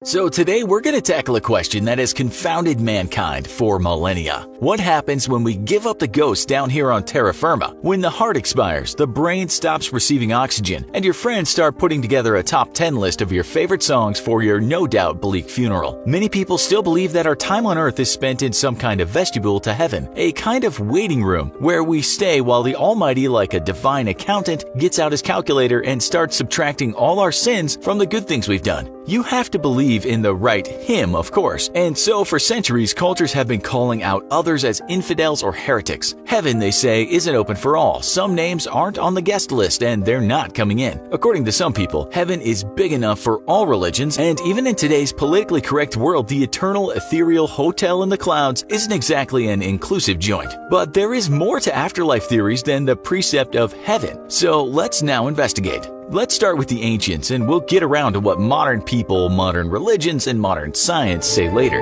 So today we're going to tackle a question that has confounded mankind for millennia. What happens when we give up the ghost down here on terra firma? When the heart expires, the brain stops receiving oxygen, and your friends start putting together a top 10 list of your favorite songs for your no doubt bleak funeral. Many people still believe that our time on earth is spent in some kind of vestibule to heaven, a kind of waiting room where we stay while the Almighty, like a divine accountant, gets out his calculator and starts subtracting all our sins from the good things we've done. You have to believe in the right him, of course, and so for centuries cultures have been calling out others as infidels or heretics. Heaven, they say, isn't open for all. Some names aren't on the guest list and they're not coming in. According to some people, heaven is big enough for all religions, and even in today's politically correct world, the eternal ethereal hotel in the clouds isn't exactly an inclusive joint. But there is more to afterlife theories than the precept of heaven, so let's now investigate. Let's start with the ancients, and we'll get around to what modern people, modern religions, and modern science say later.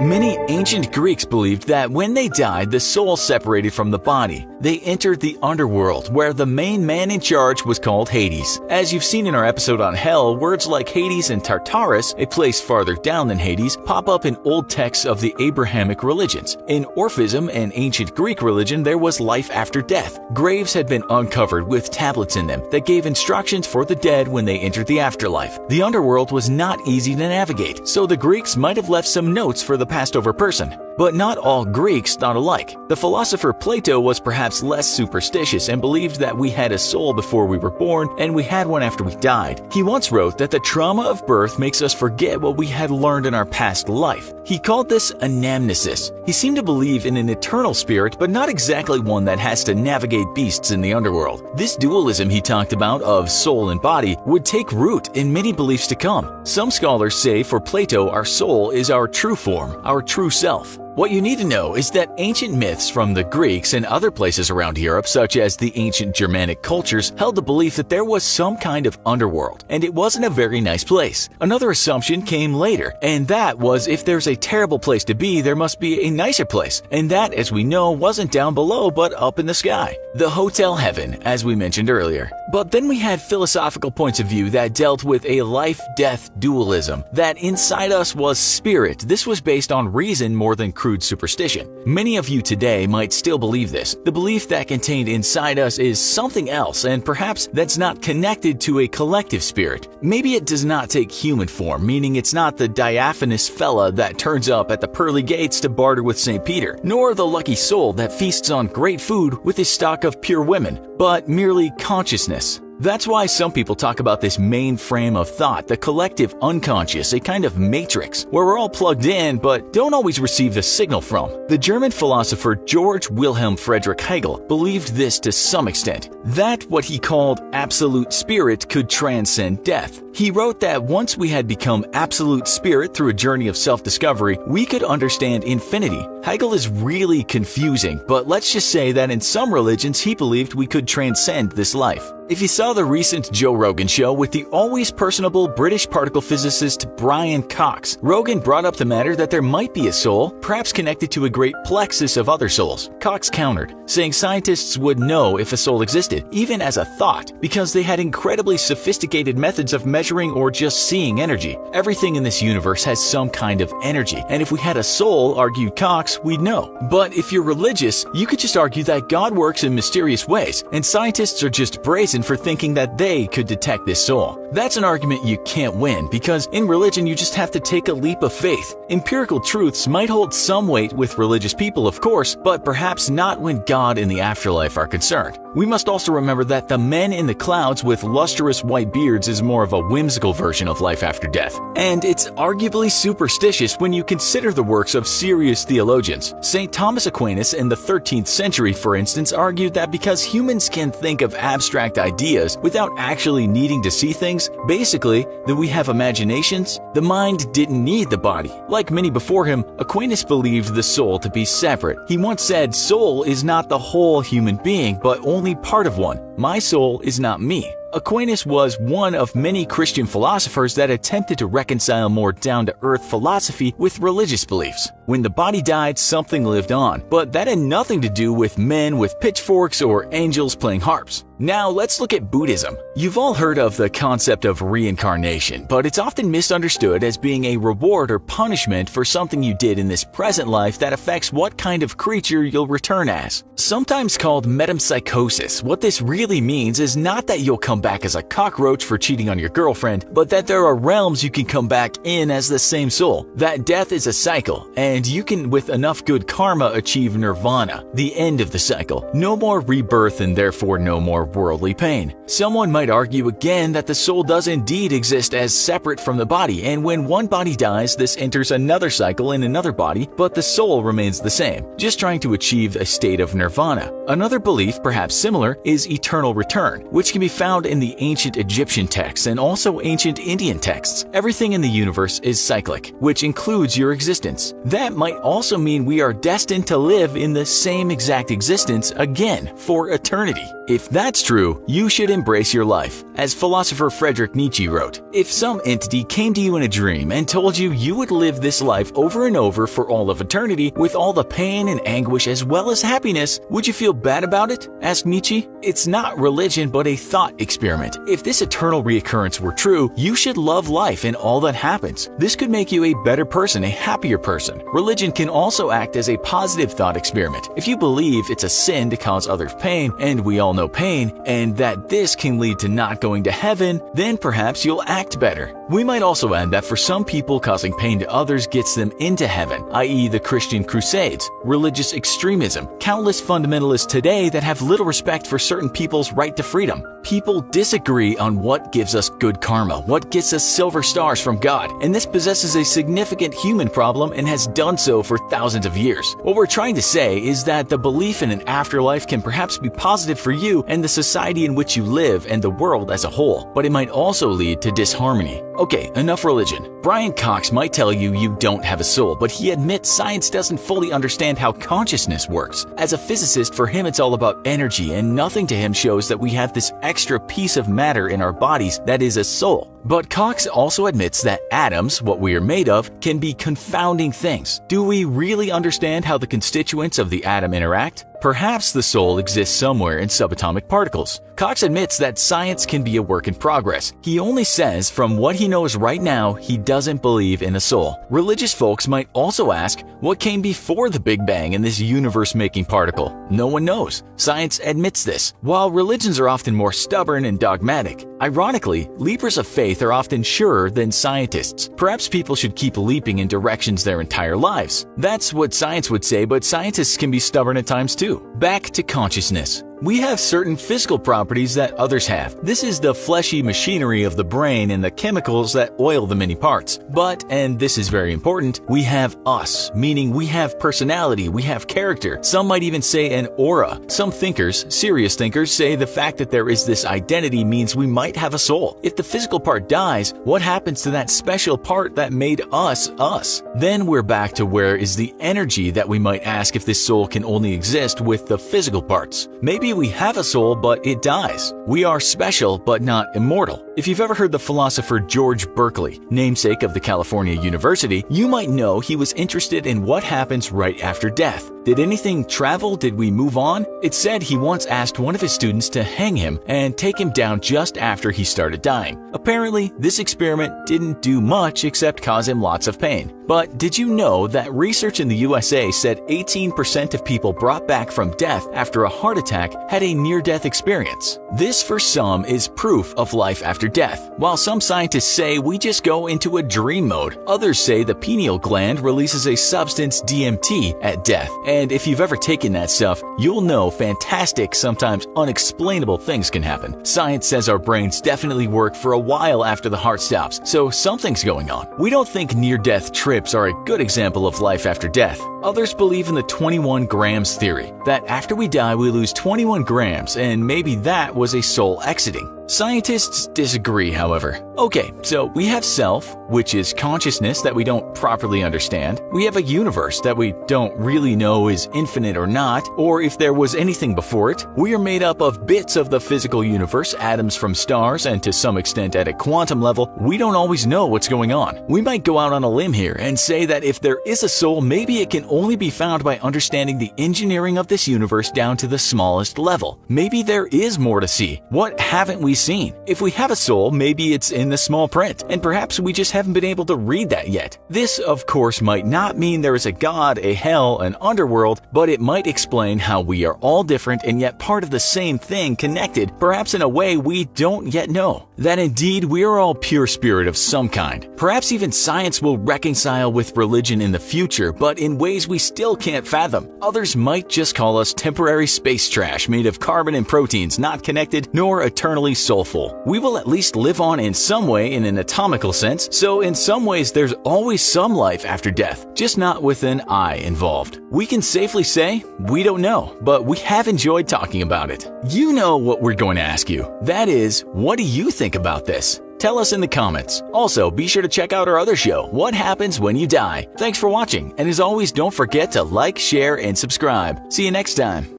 Many ancient Greeks believed that when they died, the soul separated from the body. They entered the underworld, where the main man in charge was called Hades. As you've seen in our episode on Hell, words like Hades and Tartarus, a place farther down than Hades, pop up in old texts of the Abrahamic religions. In Orphism, an ancient Greek religion, there was life after death. Graves had been uncovered with tablets in them that gave instructions for the dead when they entered the afterlife. The underworld was not easy to navigate, so the Greeks might have left some notes for the passed over person. But not all Greeks thought alike. The philosopher Plato was perhaps less superstitious and believed that we had a soul before we were born and we had one after we died. He once wrote that the trauma of birth makes us forget what we had learned in our past life. He called this anamnesis. He seemed to believe in an eternal spirit, but not exactly one that has to navigate beasts in the underworld. This dualism he talked about of soul and body would take root in many beliefs to come. Some scholars say for Plato, our soul is our true form, our true self. What you need to know is that ancient myths from the Greeks and other places around Europe, such as the ancient Germanic cultures, held the belief that there was some kind of underworld, and it wasn't a very nice place. Another assumption came later, and that was if there's a terrible place to be, there must be a nicer place, and that, as we know, wasn't down below but up in the sky. The Hotel Heaven, as we mentioned earlier. But then we had philosophical points of view that dealt with a life-death dualism, that inside us was spirit. This was based on reason more than crude superstition. Many of you today might still believe this. The belief that contained inside us is something else, and perhaps that's not connected to a collective spirit. Maybe it does not take human form, meaning it's not the diaphanous fella that turns up at the pearly gates to barter with St. Peter, nor the lucky soul that feasts on great food with his stock of pure women, but merely consciousness. That's why some people talk about this main frame of thought, the collective unconscious, a kind of matrix, where we're all plugged in but don't always receive the signal from. The German philosopher Georg Wilhelm Friedrich Hegel believed this to some extent, that what he called absolute spirit could transcend death. He wrote that once we had become absolute spirit through a journey of self-discovery, we could understand infinity. Hegel is really confusing, but let's just say that in some religions he believed we could transcend this life. If you saw the recent Joe Rogan show with the always personable British particle physicist Brian Cox, Rogan brought up the matter that there might be a soul, perhaps connected to a great plexus of other souls. Cox countered, saying scientists would know if a soul existed, even as a thought, because they had incredibly sophisticated methods of measuring or just seeing energy. Everything in this universe has some kind of energy, and if we had a soul, argued Cox, we'd know. But if you're religious, you could just argue that God works in mysterious ways, and scientists are just brazen for thinking that they could detect this soul. That's an argument you can't win, because in religion you just have to take a leap of faith. Empirical truths might hold some weight with religious people, of course, but perhaps not when God and the afterlife are concerned. We must also remember that the men in the clouds with lustrous white beards is more of a whimsical version of life after death. And it's arguably superstitious when you consider the works of serious theologians. St. Thomas Aquinas in the 13th century, for instance, argued that because humans can think of abstract ideas without actually needing to see things, basically, that we have imaginations, the mind didn't need the body. Like many before him, Aquinas believed the soul to be separate. He once said, "Soul is not the whole human being, but only part of one. My soul is not me." Aquinas was one of many Christian philosophers that attempted to reconcile more down-to-earth philosophy with religious beliefs. When the body died, something lived on, but that had nothing to do with men with pitchforks or angels playing harps. Now let's look at Buddhism. You've all heard of the concept of reincarnation, but it's often misunderstood as being a reward or punishment for something you did in this present life that affects what kind of creature you'll return as. Sometimes called metempsychosis, what this really means is not that you'll come back as a cockroach for cheating on your girlfriend, but that there are realms you can come back in as the same soul. That death is a cycle, and you can, with enough good karma, achieve nirvana, the end of the cycle. No more rebirth and therefore no more worldly pain. Someone might argue again that the soul does indeed exist as separate from the body, and when one body dies, this enters another cycle in another body, but the soul remains the same, just trying to achieve a state of nirvana. Another belief, perhaps similar, is eternal return, which can be found in the ancient Egyptian texts and also ancient Indian texts. Everything in the universe is cyclic, which includes your existence. That might also mean we are destined to live in the same exact existence again for eternity. If that's true, you should embrace your life. As philosopher Friedrich Nietzsche wrote, if some entity came to you in a dream and told you you would live this life over and over for all of eternity with all the pain and anguish as well as happiness, would you feel bad about it? Asked Nietzsche. It's not religion but a thought experiment. If this eternal reoccurrence were true, you should love life and all that happens. This could make you a better person, a happier person. Religion can also act as a positive thought experiment. If you believe it's a sin to cause others pain, and we all know pain, and that this can lead to not going to heaven, then perhaps you'll act better. We might also add that for some people, causing pain to others gets them into heaven, i.e. the Christian Crusades, religious extremism, countless fundamentalists today that have little respect for certain people's right to freedom. People disagree on what gives us good karma, what gets us silver stars from God, and this possesses a significant human problem and has done so for thousands of years. What we're trying to say is that the belief in an afterlife can perhaps be positive for you and the society in which you live and the world as a whole, but it might also lead to disharmony. Okay, enough religion. Brian Cox might tell you you don't have a soul, but he admits science doesn't fully understand how consciousness works. As a physicist, for him it's all about energy, and nothing to him shows that we have this extra piece of matter in our bodies that is a soul. But Cox also admits that atoms, what we are made of, can be confounding things. Do we really understand how the constituents of the atom interact? Perhaps the soul exists somewhere in subatomic particles. Cox admits that science can be a work in progress. He only says from what he knows right now, he doesn't believe in a soul. Religious folks might also ask, what came before the Big Bang in this universe-making particle? No one knows. Science admits this. While religions are often more stubborn and dogmatic, ironically, leapers of faith are often surer than scientists. Perhaps people should keep leaping in directions their entire lives. That's what science would say, but scientists can be stubborn at times too. Back to consciousness. We have certain physical properties that others have. This is the fleshy machinery of the brain and the chemicals that oil the many parts. But, and this is very important, we have us, meaning we have personality, we have character. Some might even say an aura. Some thinkers, serious thinkers, say the fact that there is this identity means we might have a soul. If the physical part dies, what happens to that special part that made us us? Then we're back to where is the energy that we might ask if this soul can only exist with the physical parts. Maybe we have a soul, but it dies. We are special, but not immortal. If you've ever heard the philosopher George Berkeley, namesake of the California University, you might know he was interested in what happens right after death. Did anything travel? Did we move on? It's said he once asked one of his students to hang him and take him down just after he started dying. Apparently, this experiment didn't do much except cause him lots of pain. But did you know that research in the USA said 18% of people brought back from death after a heart attack had a near-death experience? This, for some, is proof of life after death. While some scientists say we just go into a dream mode, others say the pineal gland releases a substance DMT at death. And if you've ever taken that stuff, you'll know fantastic, sometimes unexplainable things can happen. Science says our brains definitely work for a while after the heart stops, so something's going on. We don't think near-death trips are a good example of life after death. Others believe in the 21 grams theory, that after we die we lose 21 grams and maybe that was a soul exiting. Scientists disagree, however. Okay, so we have self, which is consciousness that we don't properly understand. We have a universe that we don't really know is infinite or not, or if there was anything before it. We are made up of bits of the physical universe, atoms from stars, and to some extent at a quantum level, we don't always know what's going on. We might go out on a limb here and say that if there is a soul, maybe it can only be found by understanding the engineering of this universe down to the smallest level. Maybe there is more to see. What haven't we seen? If we have a soul, maybe it's in the small print, and perhaps we just haven't been able to read that yet. This, of course, might not mean there is a god, a hell, an underworld, but it might explain how we are all different and yet part of the same thing, connected, perhaps in a way we don't yet know. That indeed we are all pure spirit of some kind. Perhaps even science will reconcile with religion in the future, but in ways we still can't fathom. Others might just call us temporary space trash made of carbon and proteins, not connected nor eternally soulful. We will at least live on in some way in an atomical sense, so in some ways there's always some life after death, just not with an I involved. We can safely say we don't know, but we have enjoyed talking about it. You know what we're going to ask you. That is, what do you think about this? Tell us in the comments. Also, be sure to check out our other show, What Happens When You Die. Thanks for watching, and as always, don't forget to like, share, and subscribe. See you next time.